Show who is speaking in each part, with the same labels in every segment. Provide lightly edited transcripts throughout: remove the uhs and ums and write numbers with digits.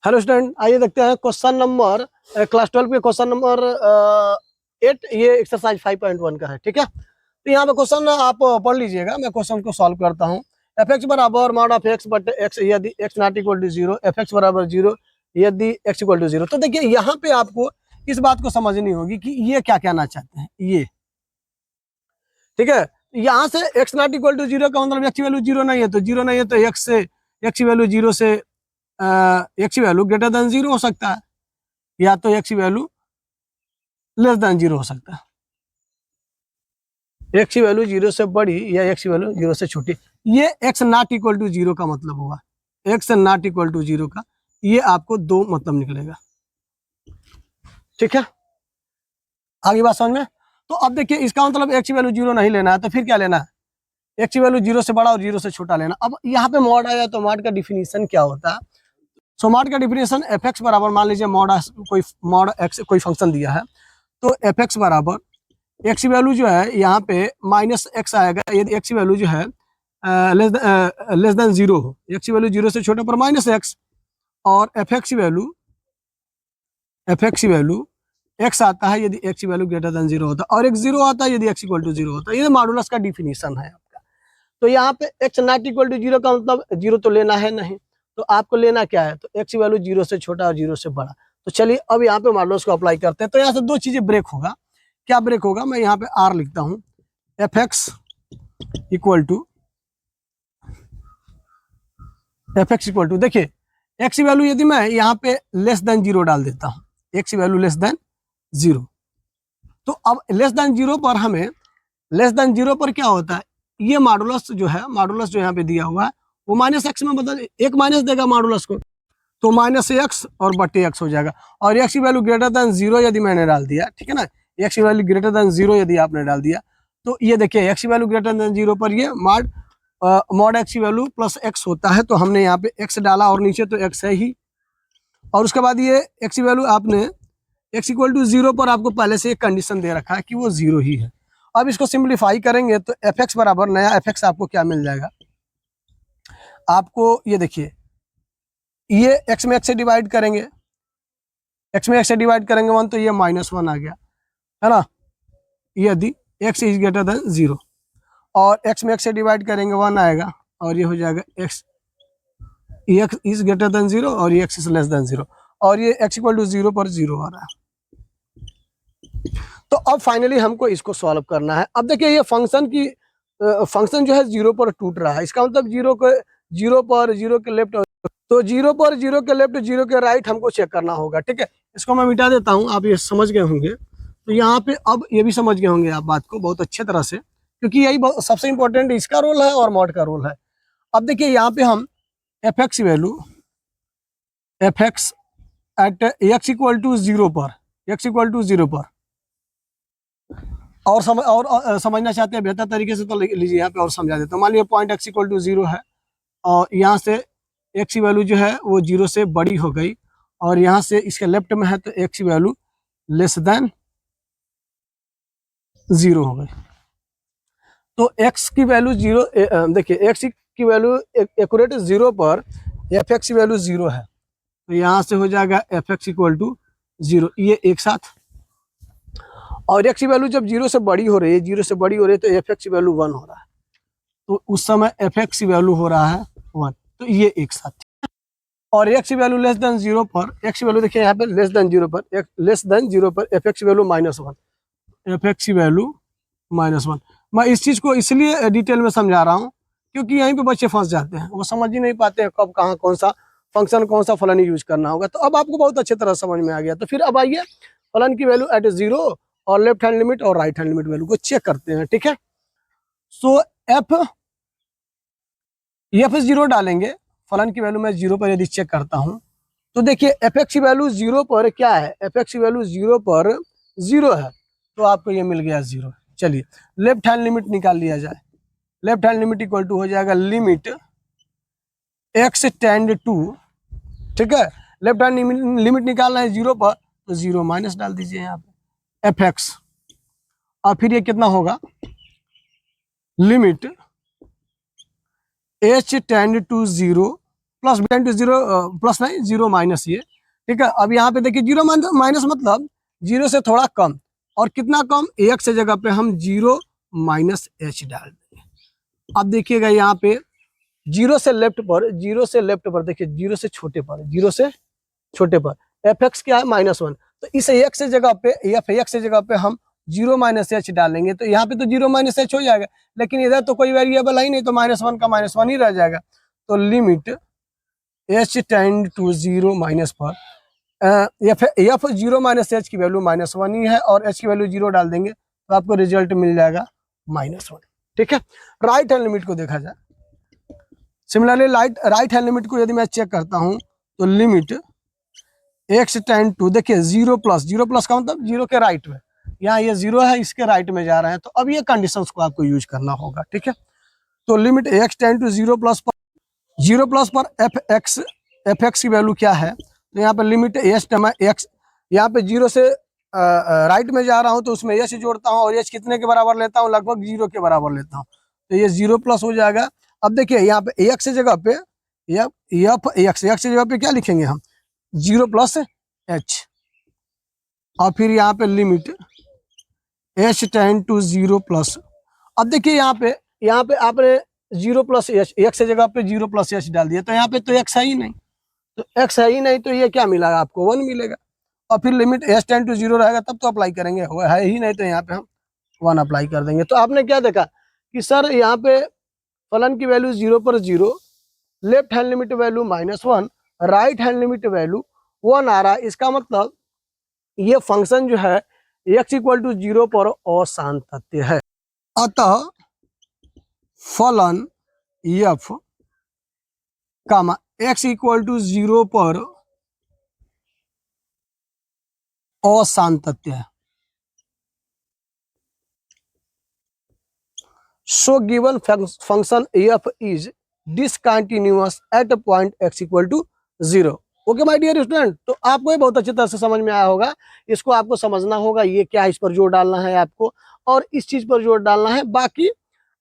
Speaker 1: Hello student, आइए देखते हैं क्वेश्चन नंबर क्लास 12 के क्वेश्चन नंबर 8। ये एक्सरसाइज 5.1 का है। ठीक है, तो यहाँ पे क्वेश्चन आप पढ़ लीजिएगा। मैं क्वेश्चन को सॉल्व करता हूँ। एफ एक्स बराबर mod of x but x यदि x not equal to zero, f x बराबर जीरो यदि एक्स इक्वल टू जीरो। तो देखिए यहाँ पे आपको इस बात को समझनी होगी कि ये क्या कहना चाहते हैं ये। ठीक है, यहाँ से x not equal to zero का मतलब एक्स की वैल्यू जीरो नहीं है, तो जीरो नहीं है तो एक्स से एक्स की वैल्यू जीरो से एक्स की वैल्यू ग्रेटर देन जीरो हो सकता है, या तो एक्स की वैल्यू लेस देन जीरो हो सकता है। एक्स की वैल्यू जीरो से बड़ी या एक्स की वैल्यू जीरो से छोटी। ये x not equal to zero का मतलब हुआ, x not equal to zero का ये आपको दो मतलब निकलेगा। ठीक है, आगे बात समझ में। तो अब देखिए इसका मतलब एक्स की वैल्यू जीरो नहीं लेना है, तो फिर क्या लेना है? एक्स की वैल्यू जीरो से बड़ा और जीरो से छोटा लेना। अब यहाँ पे मॉड आया तो मॉड का डिफिनीशन क्या होता है? सो मॉड का डिफिनीशन एफ एक्स बराबर, मान लीजिए मॉड एक्स कोई फंक्शन दिया है, तो एफ एक्स बराबर एक्स की वैल्यू जो है यहाँ पे माइनस एक्स आएगा यदि एक्स की वैल्यू जो है लेस देन जीरो हो। एक्स की वैल्यू जीरो से छोटे पर माइनस एक्स, और एफ एक्स की वैल्यू एक्स आता है यदि एक्स की वैल्यू ग्रेटर देन जीरो होता है, और एक जीरो आता है यदि एक्स इक्वल टू जीरो होता है। ये मॉडुलस का डिफिनीशन है आपका। तो यहाँ पे x not equal to zero का मतलब जीरो तो लेना है नहीं, तो आपको लेना क्या है? तो एक्स की वैल्यू जीरो से छोटा और जीरो से बड़ा। तो चलिए अब यहाँ पे मॉडुलस को अप्लाई करते हैं। तो यहाँ से दो चीजें ब्रेक होगा। क्या ब्रेक होगा? मैं यहाँ पे आर लिखता हूँ, एफ एक्स इक्वल टू देखिए एक्स की वैल्यू यदि मैं यहाँ पे लेस देन जीरो डाल देता हूँ, एक्स की वैल्यू लेस देन जीरो, तो अब लेस देन जीरो पर हमें लेस देन जीरो पर क्या होता है? ये मॉडुलस जो है, मॉडुलस जो यहाँ पे दिया हुआ है वो माइनस एक्स में बदल, एक माइनस देगा मॉडुलस को, तो माइनस एक्स और बटे एक्स हो जाएगा। और एक्स की वैल्यू ग्रेटर देन जीरो यदि मैंने डाल दिया, ठीक है ना, एक्स की वैल्यू ग्रेटर देन जीरो यदि आपने डाल दिया, तो ये देखिए एक्स की वैल्यू ग्रेटर देन जीरो पर ये मॉड एक्स की वैल्यू प्लस एक्स होता है, तो हमने यहाँ पे एक्स डाला और नीचे तो एक्स है ही। और उसके बाद ये एक्स की वैल्यू आपने एक्स इक्वल टू जीरो पर आपको पहले से एक कंडीशन दे रखा है कि वो जीरो ही है। अब इसको सिंप्लीफाई करेंगे तो एफ एक्स बराबर नया एफ एक्स आपको क्या मिल जाएगा? आपको ये देखिए, ये एक्स में एक्स से डिवाइड करेंगे, एक्स में एक्स से डिवाइड करेंगे वन, तो ये माइनस वन आ गया, है ना, यदि x is greater than zero. और एक्स में एक्स से डिवाइड करेंगे वन आएगा, और ये हो जाएगा x is greater than zero और ये x is less than zero, और ये एक्स इक्वल टू जीरो पर जीरो आ रहा है। तो अब फाइनली हमको इसको सॉल्व करना है। अब देखिए ये फंक्शन जो है जीरो पर टूट रहा है, इसका मतलब जीरो पर जीरो के लेफ्ट, तो जीरो पर जीरो के लेफ्ट जीरो के राइट हमको चेक करना होगा। ठीक है, इसको मैं मिटा देता हूँ, आप ये समझ गए होंगे। तो यहाँ पे अब ये भी समझ गए होंगे आप बात को बहुत अच्छे तरह से, क्योंकि यही सबसे इंपॉर्टेंट इसका रोल है और मॉड का रोल है। अब देखिए यहाँ पे हम f x value f x at x equal to zero पर और समझना चाहते हैं बेहतर तरीके से, तो लीजिए यहाँ पे और समझा देता हूँ। मान लीजिए point x equal to zero है, और यहाँ से एक्स की वैल्यू जो है वो जीरो से बड़ी हो गई, और यहाँ से इसके लेफ्ट में है तो एक्स की वैल्यू लेस देन जीरो हो गई। तो एक्स की वैल्यू जीरो, देखिए एक्स की वैल्यू एक्यूरेट जीरो पर एफ एक्स की वैल्यू जीरो है, तो यहाँ से हो जाएगा f x equal to zero, ये एक साथ। और एक्स की वैल्यू जब जीरो से बड़ी हो रही है तो एफ एक्स की वैल्यू वन हो रहा है, तो उस समय एफ एक्स की वैल्यू हो रहा है वन, तो ये एक साथ। और एक्स की वैल्यू लेस देन जीरो पर, एक्स की वैल्यू देखिए यहाँ पे लेस देन जीरो पर एफ एक्स की value minus one, F x की वैल्यू माइनस वन। मैं इस चीज़ को इसलिए डिटेल में समझा रहा हूँ क्योंकि यहीं पे बच्चे फंस जाते हैं, वो समझ ही नहीं पाते हैं कब कहाँ कौन सा फंक्शन कौन सा फलन यूज करना होगा। तो अब आपको बहुत अच्छे तरह समझ में आ गया। तो फिर अब आइए फलन की वैल्यू एट जीरो और लेफ्ट हैंड लिमिट और राइट हैंड लिमिट वैल्यू को चेक करते हैं। ठीक है, सो एफ जीरो डालेंगे, फलन की वैल्यू मैं जीरो पर यदि चेक करता हूँ तो देखिए एफ एक्स की वैल्यू जीरो पर क्या है, एफ एक्स की वैल्यू जीरो पर जीरो है, तो आपको ये मिल गया जीरो। चलिए लेफ्ट हैंड लिमिट निकाल लिया जाए, left hand limit equal to हो जाएगा लिमिट एक्स टेंड टू, ठीक है, लेफ्ट हैंड लिमिट निकालना है जीरो पर, तो जीरो माइनस डाल दीजिए यहाँ पे एफ एक्स, और फिर ये कितना होगा, limit h tend to zero plus b into zero, plus नहीं जीरो माइनस ये, ठीक है। अब यहाँ पे देखिए जीरो माइनस मतलब जीरो से थोड़ा कम, और कितना कम, एक से जगह पे हम जीरो माइनस एच डाल देंगे। अब देखिएगा यहाँ पे जीरो से लेफ्ट पर, जीरो से लेफ्ट पर देखिए, जीरो से छोटे पर, जीरो से छोटे पर एफ एक्स क्या है -1, तो इस एक से जगह पे, एफ एक्स से जगह पे हम जीरो माइनस एच डालेंगे, तो यहाँ पे तो जीरो माइनस एच हो जाएगा, लेकिन इधर तो कोई वेरिएबल है ही नहीं, तो -1 का -1 ही रह जाएगा। तो limit h tend to zero minus पर एफ जीरो माइनस एच की वैल्यू -1 ही है, और एच की वैल्यू जीरो डाल देंगे तो आपको रिजल्ट मिल जाएगा -1, ठीक है। राइट हैंड लिमिट को देखा जाए, सिमिलरली राइट हैंड लिमिट को यदि मैं चेक करता हूं तो लिमिट एक्स टेंड टू, देखिए जीरो प्लस का मतलब जीरो के राइट में, यहाँ ये जीरो है, इसके राइट में जा रहे हैं, तो अब ये कंडीशंस को आपको यूज करना होगा, ठीक है। तो limit x tend to zero plus पर एफ एक्स की वैल्यू क्या है, तो यहाँ पे लिमिट एच एक्स, यहाँ पे जीरो से राइट में जा रहा हूँ तो उसमें एच जोड़ता हूँ, और एच कितने के बराबर लेता हूँ, लगभग जीरो के बराबर लेता हूँ, तो ये जीरो प्लस हो जाएगा। अब देखिए यहाँ पे एक्स की जगह पे एक्स की जगह पे क्या लिखेंगे हम, जीरो प्लस एच, और फिर यहाँ पे limit h tend to zero plus. अब देखिए यहाँ पे आपने जीरो प्लस एच, एक्स की जगह पे जीरो प्लस एच डाल दिया, तो यहाँ पे तो एक्स है ही नहीं, तो एक्स है ही नहीं, तो ये क्या मिला आपको, 1 मिलेगा। और फिर limit h tend to zero रहेगा तब तो अप्लाई करेंगे, है ही नहीं, तो यहाँ पे हम 1 अप्लाई कर देंगे। तो आपने क्या देखा कि सर यहाँ पे फलन की वैल्यू जीरो पर zero, left hand limit value -1, right hand limit value 1 आ रहा है, इसका मतलब ये फंक्शन जो है x इक्वल टू जीरो पर असांतत्य है। अतः फलन f comma x equal to zero पर असांतत्य है। So given function f is discontinuous at a point x equal to 0. Okay my dear student, तो आपको ये बहुत अच्छी तरह से समझ में आया होगा, इसको आपको समझना होगा, ये क्या, इस पर जोर डालना है आपको, और इस चीज पर जोर डालना है। बाकी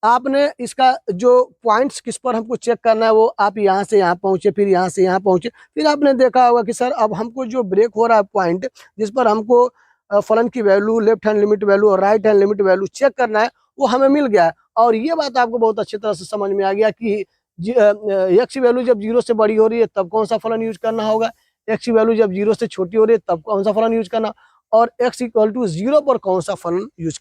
Speaker 1: आपने इसका जो पॉइंट्स किस पर हमको चेक करना है, वो आप यहाँ से यहाँ पहुंचे, फिर यहाँ से यहाँ पहुंचे, फिर आपने देखा होगा कि सर अब हमको जो ब्रेक हो रहा है पॉइंट, जिस पर हमको फलन की value, left hand limit value और right hand limit value check करना है, वो हमें मिल गया है। और ये बात आपको बहुत अच्छी तरह से समझ में आ गया कि एक्स की वैल्यू जब जीरो से बड़ी हो रही है तब कौन सा फलन यूज करना होगा, एक्स की वैल्यू जब जीरो से छोटी हो रही है तब कौन सा फलन यूज करना, और एक्स इक्वल टू जीरो पर कौन सा फलन यूज